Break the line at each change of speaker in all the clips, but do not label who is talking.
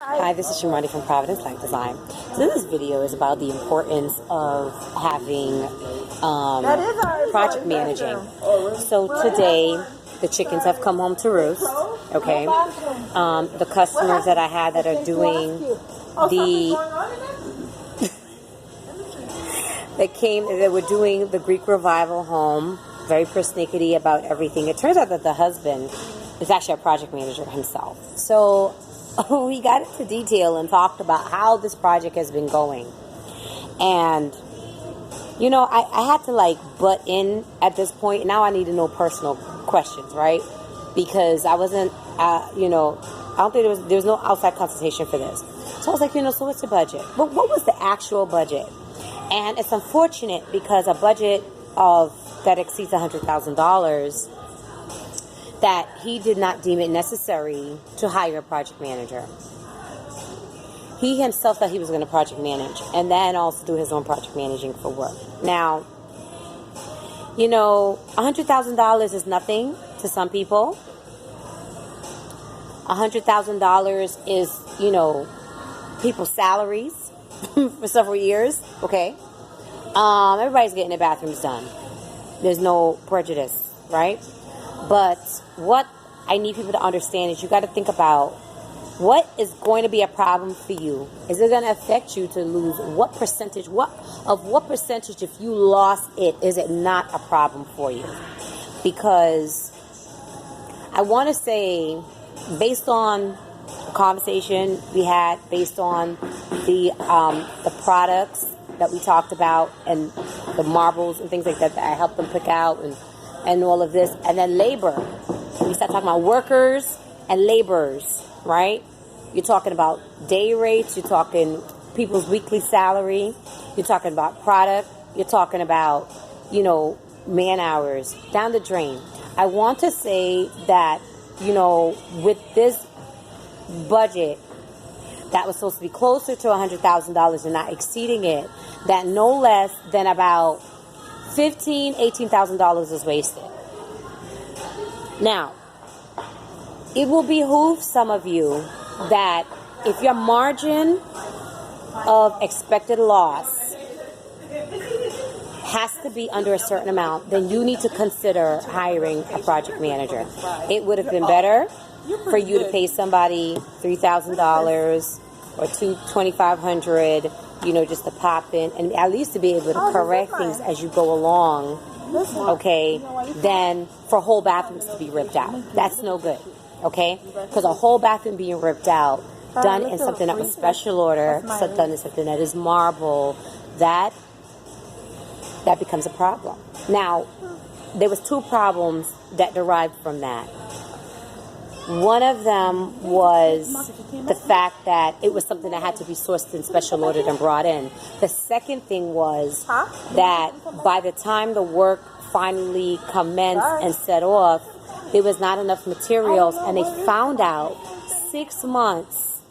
Hi, this is Shamani from Providence Life Design. So this video is about the importance of having project managing. So today, the chickens have come home to roost, okay? The customers that I had that are doing they were doing the Greek revival home, very persnickety about everything. It turns out that the husband is actually a project manager himself. So we got into detail and talked about how this project has been going. And, you know, I had to butt in at this point. Now I need to know personal questions, right? Because I wasn't, I don't think there was no outside consultation for this. So I was like, so what's the budget? But what was the actual budget? And it's unfortunate because a budget that exceeds $100,000 that he did not deem it necessary to hire a project manager. He himself thought he was going to project manage and then also do his own project managing for work. Now, $100,000 is nothing to some people. $100,000 is, people's salaries for several years, okay? Everybody's getting their bathrooms done. There's no prejudice, right? But what I need people to understand is you got to think about what is going to be a problem for you. Is it going to affect you to lose what percentage? What percentage, if you lost it, is it not a problem for you? Because I want to say, based on the conversation we had, based on the products that we talked about and the marbles and things like that I helped them pick out and all of this, and then labor. We start talking about workers and laborers, right? You're talking about day rates, you're talking people's weekly salary, you're talking about product, you're talking about, man hours, down the drain. I want to say that, with this budget that was supposed to be closer to $100,000 and not exceeding it, that no less than about $15,000, $18,000 is wasted. Now, it will behoove some of you that if your margin of expected loss has to be under a certain amount, then you need to consider hiring a project manager. It would have been better for you to pay somebody $3,000 or $2,500, just to pop in and at least to be able to correct things as you go along, okay, than for whole bathrooms to be ripped out. That's no good, okay? Because a whole bathroom being ripped out, done in something that was special order, done in something that is marble, that becomes a problem. Now, there was two problems that derived from that. One of them was the fact that it was something that had to be sourced in special order and brought in. The second thing was that by the time the work finally commenced and set off, there was not enough materials, and they found out 6 months.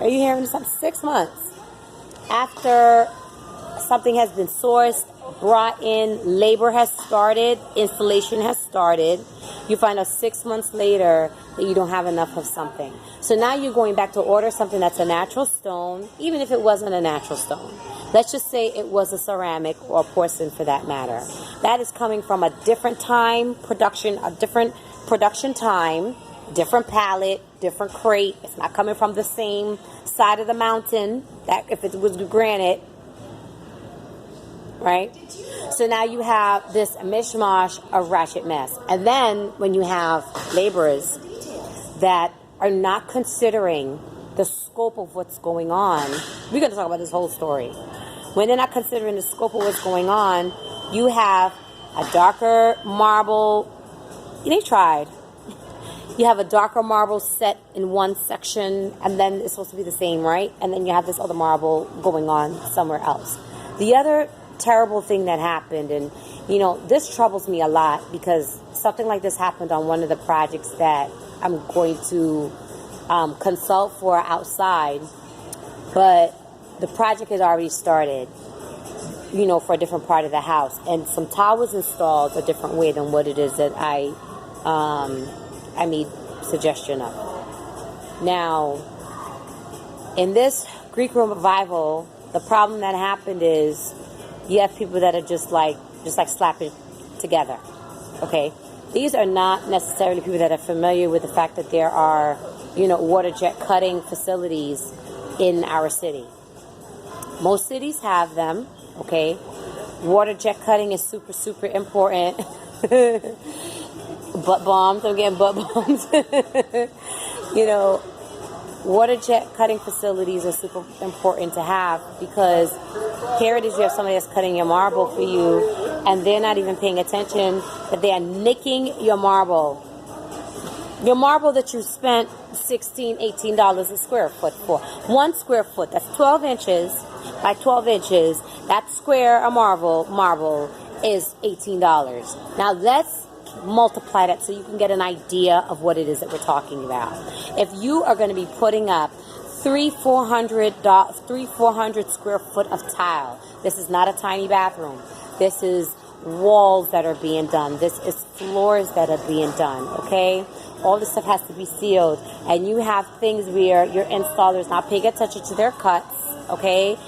Are you hearing this? 6 months after something has been sourced, brought in, labor has started, installation has started, you find out 6 months later that you don't have enough of something. So now you're going back to order something that's a natural stone, even if it wasn't a natural stone. Let's just say it was a ceramic or a porcelain for that matter. That is coming from a different time, a different production time, different pallet, different crate. It's not coming from the same side of the mountain that if it was granite, right? So now you have this mishmash of ratchet mess. And then when you have laborers that are not considering the scope of what's going on, we're going to talk about this whole story. When they're not considering the scope of what's going on, you have a darker marble. They tried. You have a darker marble set in one section, and then it's supposed to be the same, right? And then you have this other marble going on somewhere else. The other terrible thing that happened, and this troubles me a lot because something like this happened on one of the projects that I'm going to consult for outside, but the project has already started, for a different part of the house, and some tile was installed a different way than what it is that I made suggestion of. Now, in this Greek room revival, the problem that happened is you have people that are just like slapping together. Okay? These are not necessarily people that are familiar with the fact that there are, water jet cutting facilities in our city. Most cities have them, okay? Water jet cutting is super, super important. Butt bombs, I'm getting butt bombs. Water jet cutting facilities are super important to have, because here it is, you have somebody that's cutting your marble for you, and they're not even paying attention that they are nicking your marble. Your marble that you spent $16, $18 a square foot for. 1 square foot, that's 12 inches by 12 inches. That square of marble is $18. Now let's multiply that so you can get an idea of what it is that we're talking about. If you are going to be putting up 400 square foot of tile, this is not a tiny bathroom. This is walls that are being done. This is floors that are being done, okay? All this stuff has to be sealed, and you have things where your installer is not paying attention to their cuts, okay?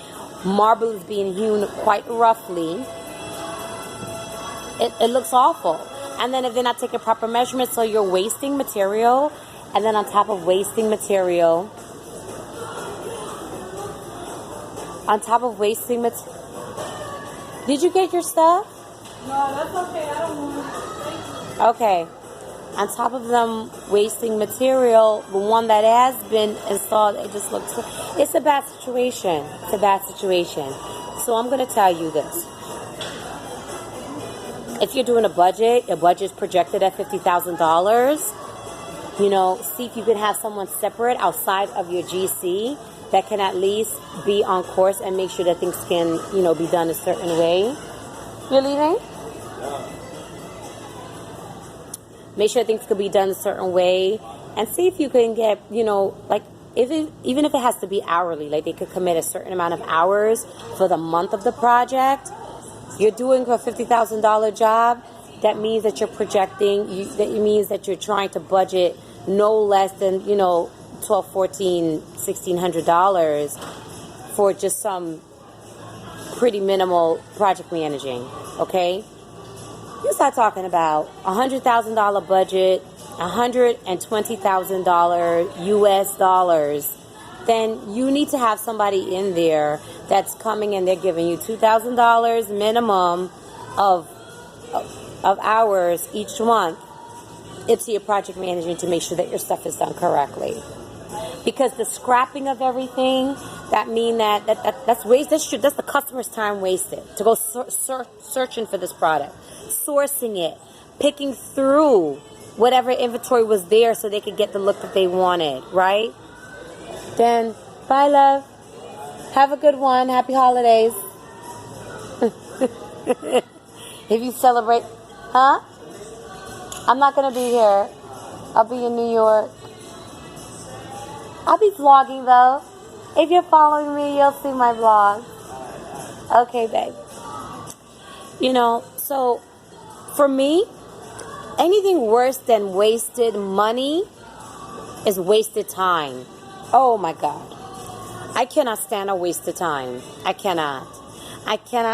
Marble is being hewn quite roughly. It looks awful. And then if they're not taking proper measurements, so you're wasting material. And then on top of wasting material, did you get your stuff?
No, that's okay. I don't want it.
Okay. On top of them wasting material, the one that has been installed, it just looks, it's a bad situation. It's a bad situation. So I'm going to tell you this. If you're doing a budget, your budget is projected at $50,000, see if you can have someone separate outside of your GC that can at least be on course and make sure that things can, be done a certain way. You're leaving?
Yeah.
Make sure things could be done a certain way, and see if you can get, even if it has to be hourly, like they could commit a certain amount of hours for the month of the project. You're doing a $50,000 job. That means that you're projecting. That means that you're trying to budget no less than $1,200, $1,400, $1,600 for just some pretty minimal project managing. Okay. You start talking about $100,000 budget, $120,000 US dollars, then you need to have somebody in there that's coming in. They're giving you $2,000 minimum of hours each month into your project management to make sure that your stuff is done correctly. Because the scrapping of everything, that's waste. That's the customer's time wasted to go searching for this product, sourcing it, picking through whatever inventory was there so they could get the look that they wanted, right? Then, bye, love. Have a good one. Happy holidays. If you celebrate, huh? I'm not going to be here. I'll be in New York. I'll be vlogging, though. If you're following me, you'll see my vlog. Okay, babe. So, for me, anything worse than wasted money is wasted time. Oh, my God. I cannot stand a waste of time. I cannot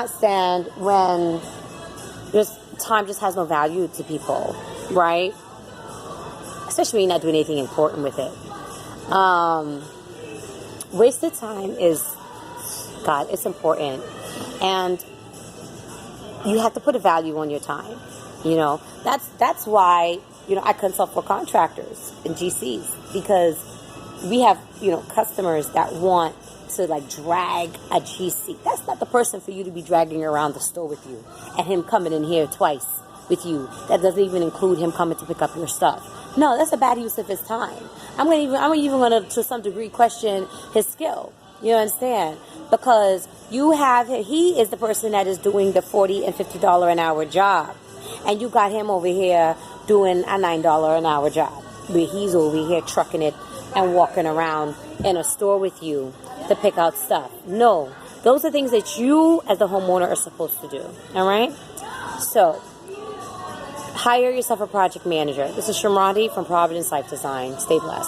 stand when time just has no value to people, right? Especially when you're not doing anything important with it. Wasted time is, God, it's important. And you have to put a value on your time. That's why, I consult for contractors and GCs, because we have, customers that want to drag a GC. That's not the person for you to be dragging around the store with you and him coming in here twice with you. That doesn't even include him coming to pick up your stuff. No, that's a bad use of his time. I'm even going to some degree question his skill. You understand? Because he is the person that is doing the $40 and $50 an hour job. And you got him over here doing a $9 an hour job, where he's over here trucking it and walking around in a store with you to pick out stuff. No, those are things that you as the homeowner are supposed to do. All right? So, hire yourself a project manager. This is Shamrati from Providence Life Design. Stay blessed.